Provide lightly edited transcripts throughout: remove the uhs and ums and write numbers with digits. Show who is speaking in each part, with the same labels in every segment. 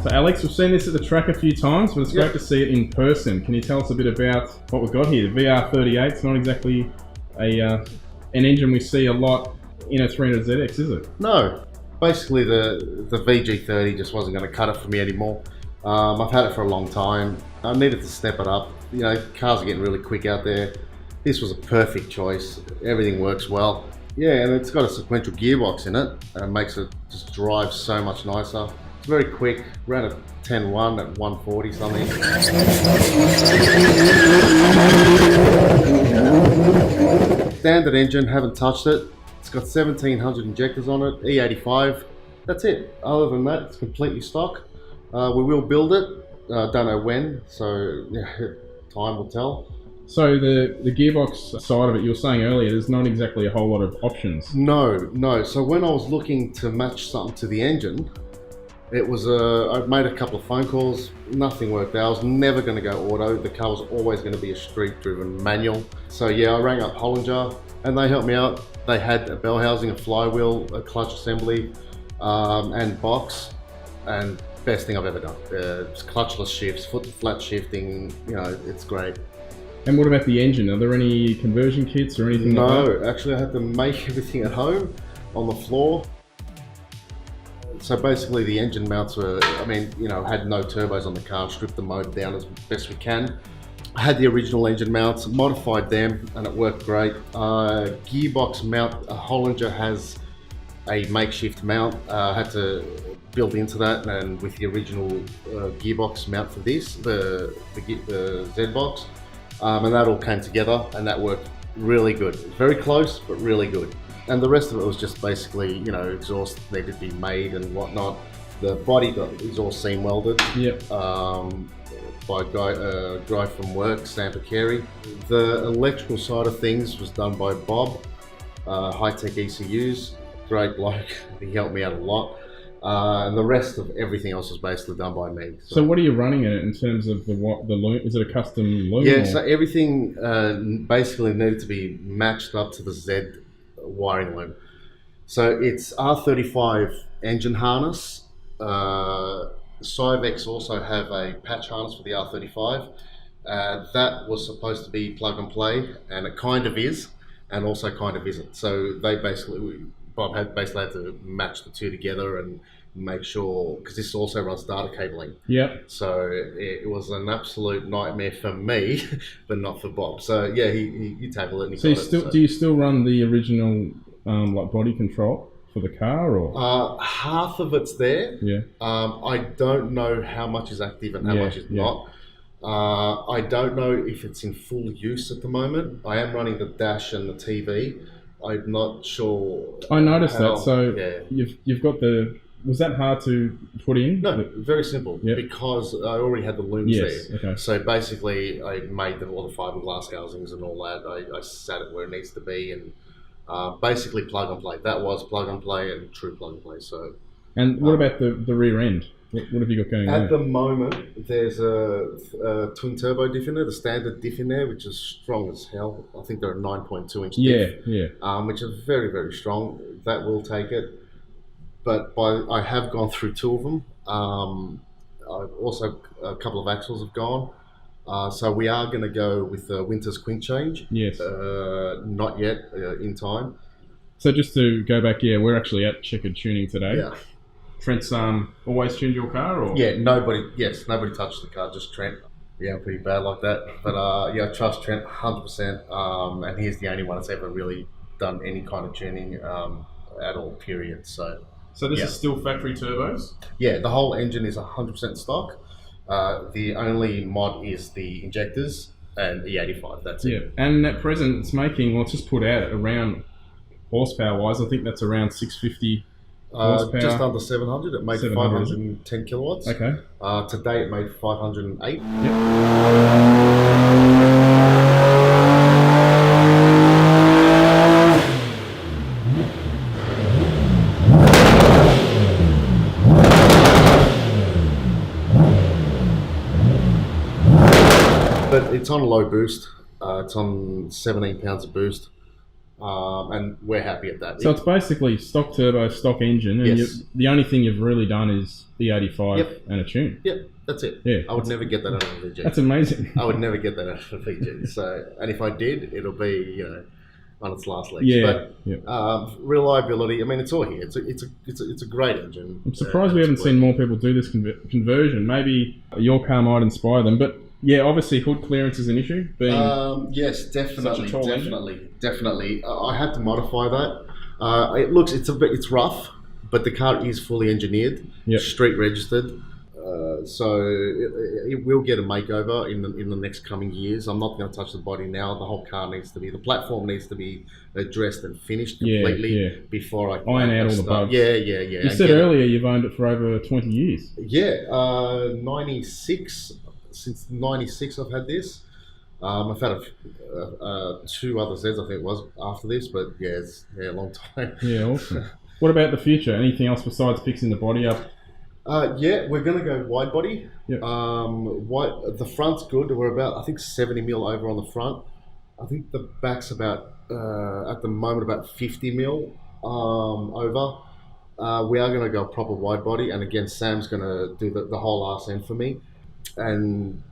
Speaker 1: So Alex, we've seen this at the track a few times, but it's great to see it in person. Can you tell us a bit about what we've got here? The VR38, it's not exactly an engine we see a lot in a 300ZX, is it?
Speaker 2: No. Basically, the VG30 just wasn't going to cut it for me anymore. I've had it for a long time. I needed to step it up. You know, cars are getting really quick out there. This was a perfect choice. Everything works well. Yeah, and it's got a sequential gearbox in it, and it makes it just drive so much nicer. It's very quick. Ran a 10.1 at 140 something. Standard engine, haven't touched it. It's got 1700 injectors on it, E85. That's it. Other than that, it's completely stock. We will build it. Don't know when, so yeah, time will tell.
Speaker 1: So the gearbox side of it, you were saying earlier, there's not exactly a whole lot of options.
Speaker 2: No. So when I was looking to match something to the engine, it was I made a couple of phone calls, nothing worked out. I was never going to go auto. The car was always going to be a street-driven manual. So yeah, I rang up Hollinger and they helped me out. They had a bell housing, a flywheel, a clutch assembly, and box, and best thing I've ever done. It's clutchless shifts, foot flat shifting, you know, it's great.
Speaker 1: And what about the engine? Are there any conversion kits or anything like that?
Speaker 2: No, actually I had to make everything at home on the floor. So basically the engine mounts were, I mean, you know, had no turbos on the car, stripped the motor down as best we can. I had the original engine mounts, modified them, and it worked great. Gearbox mount, Hollinger has a makeshift mount. I had to build into that, and with the original gearbox mount for this, the Z-box, and that all came together, and that worked really good. Very close, but really good. And the rest of it was just basically, you know, exhaust needed to be made and whatnot. The body is all seam welded.
Speaker 1: Yep.
Speaker 2: By a guy from work, Stamper Carey. The electrical side of things was done by Bob, High-Tech ECUs, great bloke. He helped me out a lot. And the rest of everything else was basically done by me.
Speaker 1: So what are you running in it in terms of the loom? Is it a custom loom?
Speaker 2: Yeah, so everything basically needed to be matched up to the Z wiring loom. So it's R35 engine harness. Cyvex also have a patch harness for the R35. That was supposed to be plug and play, and it kind of is, and also kind of isn't. So they Bob had to match the two together and make sure, because this also runs data cabling.
Speaker 1: Yeah.
Speaker 2: So it was an absolute nightmare for me, but not for Bob. So yeah, he tackled it. And he got it.
Speaker 1: Do you still run the original like body control for the car, or?
Speaker 2: Half of it's there.
Speaker 1: Yeah.
Speaker 2: I don't know how much is active and how much is not. I don't know if it's in full use at the moment. I am running the dash and the TV. I'm not sure.
Speaker 1: I noticed that. So yeah. you've got the. Was that hard to put in?
Speaker 2: No, very simple. Yep. Because I already had the looms there.
Speaker 1: Okay.
Speaker 2: So basically, I made all the fiberglass housings and all that. I sat it where it needs to be, and basically plug and play. That was plug and play and true plug and play. So.
Speaker 1: And what about the rear end? What have you got going on?
Speaker 2: At the moment, there's a twin turbo diff in there, the standard diff in there, which is strong as hell. I think they're a 9.2 inch diff.
Speaker 1: Yeah.
Speaker 2: Which is very, very strong. That will take it. But I have gone through two of them. I've also, a couple of axles have gone. So we are going to go with the winter's quink change.
Speaker 1: Yes.
Speaker 2: Not yet, in time.
Speaker 1: So just to go back, we're actually at Checkered Tuning today.
Speaker 2: Yeah.
Speaker 1: Trent's always tuned your car, or?
Speaker 2: Yeah, nobody touched the car, just Trent. Yeah, I'm pretty bad like that. But I trust Trent 100%. And he's the only one that's ever really done any kind of tuning at all, period. So
Speaker 1: this is still factory turbos?
Speaker 2: Yeah, the whole engine is 100% stock. The only mod is the injectors and E85, that's it.
Speaker 1: Yeah, and at present it's making, well, it's just put out around horsepower-wise, I think that's around 650 horsepower.
Speaker 2: Just under 700. It made 510 kilowatts.
Speaker 1: Okay.
Speaker 2: Today it made 508.
Speaker 1: Yep.
Speaker 2: But it's on low boost. It's on 17 pounds of boost. and we're happy at that.
Speaker 1: So it's basically stock turbo, stock engine, and
Speaker 2: Yes.
Speaker 1: the only thing you've really done is the 85
Speaker 2: Yep.
Speaker 1: and a tune.
Speaker 2: Yep, that's it.
Speaker 1: Yeah,
Speaker 2: I would never get that out of a VG.
Speaker 1: That's amazing.
Speaker 2: I would never get that out of a VG. So, and if I did, it'll be, you know, on its last legs.
Speaker 1: Yeah,
Speaker 2: But
Speaker 1: yeah.
Speaker 2: reliability, I mean, it's all here. It's a great engine.
Speaker 1: I'm surprised we haven't seen more people do this conversion. Maybe your car might inspire them, but yeah, obviously hood clearance is an issue. Being
Speaker 2: yes, definitely,
Speaker 1: such a tall
Speaker 2: definitely. I had to modify that. It's rough, but the car is fully engineered,
Speaker 1: Yep.
Speaker 2: street registered. So it will get a makeover in the next coming years. I'm not going to touch the body now. The whole car the platform needs to be addressed and finished completely before I
Speaker 1: iron out all the bugs.
Speaker 2: Yeah.
Speaker 1: You said earlier you've owned it for over 20 years.
Speaker 2: Yeah, 96. Since 96 I've had this. I've had two other Zs, I think it was, after this, but it's a long time.
Speaker 1: Yeah, awesome. What about the future? Anything else besides fixing the body up?
Speaker 2: We're going to go wide body.
Speaker 1: Yep.
Speaker 2: The front's good. We're about, I think, 70 mil over on the front. I think the back's about, at the moment, about 50 mil over. We are going to go proper wide body, and again, Sam's going to do the whole arse end for me. And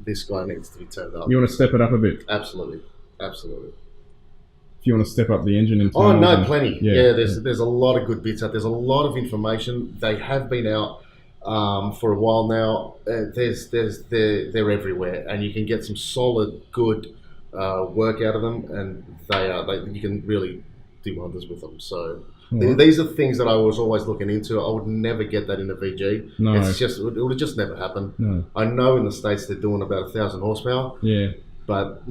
Speaker 2: this guy needs to be turned up.
Speaker 1: You want to step it up a bit?
Speaker 2: Absolutely.
Speaker 1: If you want to step up the engine in
Speaker 2: Oh no, plenty.
Speaker 1: Yeah,
Speaker 2: there's a lot of good bits out. There's a lot of information. They have been out for a while now. They're everywhere, and you can get some solid, good work out of them, and you can really do wonders with them. So these are things that I was always looking into. I would never get that in a VG.
Speaker 1: No.
Speaker 2: It would just never happen.
Speaker 1: No.
Speaker 2: I know in the States they're doing about 1,000 horsepower.
Speaker 1: Yeah.
Speaker 2: But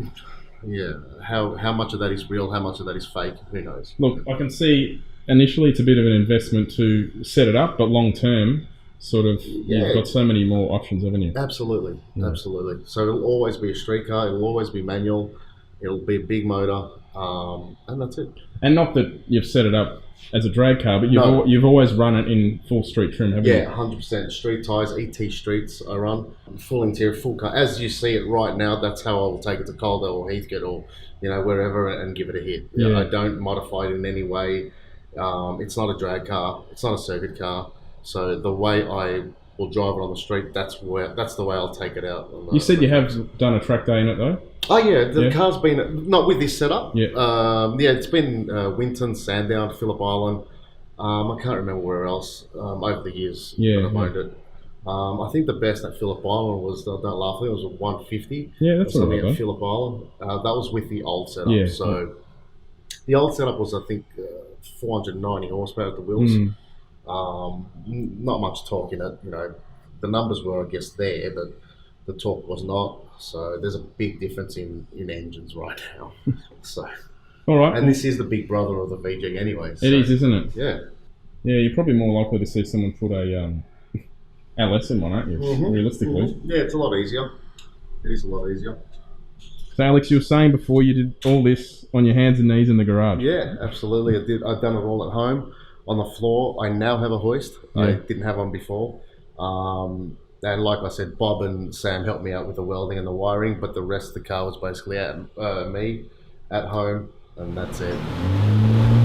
Speaker 2: yeah, how much of that is real? How much of that is fake? Who knows?
Speaker 1: Look, I can see initially it's a bit of an investment to set it up, but long term, sort of, you've got so many more options, haven't you?
Speaker 2: Absolutely. So it'll always be a street car. It'll always be manual. It'll be a big motor, and that's it.
Speaker 1: And not that you've set it up as a drag car, but you've always run it in full street trim, haven't you?
Speaker 2: Yeah, 100%. Street tyres, ET streets I run. Full interior, full car. As you see it right now, that's how I'll take it to Calder or Heathcote or, wherever and give it a hit.
Speaker 1: Yeah.
Speaker 2: I don't modify it in any way. It's not a drag car. It's not a circuit car. So the way I will drive it on the street, that's the way I'll take it out.
Speaker 1: You said you have done a track day in it though?
Speaker 2: Oh yeah, the car's been, not with this setup.
Speaker 1: Yeah.
Speaker 2: It's been Winton, Sandown, Phillip Island. I can't remember where else over the years that I've owned it. I think the best at Phillip Island was, don't laugh, I think it was a 150.
Speaker 1: Yeah, that's
Speaker 2: something
Speaker 1: all right,
Speaker 2: at Phillip Island. That was with the old setup.
Speaker 1: Yeah.
Speaker 2: So the old setup was, I think, 490 horsepower at the wheels. Not much torque in it. The numbers were, I guess, there, but the torque was not. So there's a big difference in engines right now. So,
Speaker 1: all right.
Speaker 2: And this is the big brother of the VG anyway. So,
Speaker 1: it is, isn't it?
Speaker 2: Yeah.
Speaker 1: Yeah, you're probably more likely to see someone put a LS in one, aren't you? Realistically.
Speaker 2: Yeah, it's a lot easier. It is a lot easier.
Speaker 1: So, Alex, you were saying before you did all this on your hands and knees in the garage.
Speaker 2: Yeah, absolutely. I did. I've done it all at home on the floor. I now have a hoist.
Speaker 1: Yeah.
Speaker 2: I didn't have one before. And like I said, Bob and Sam helped me out with the welding and the wiring, but the rest of the car was basically me at home, and that's it.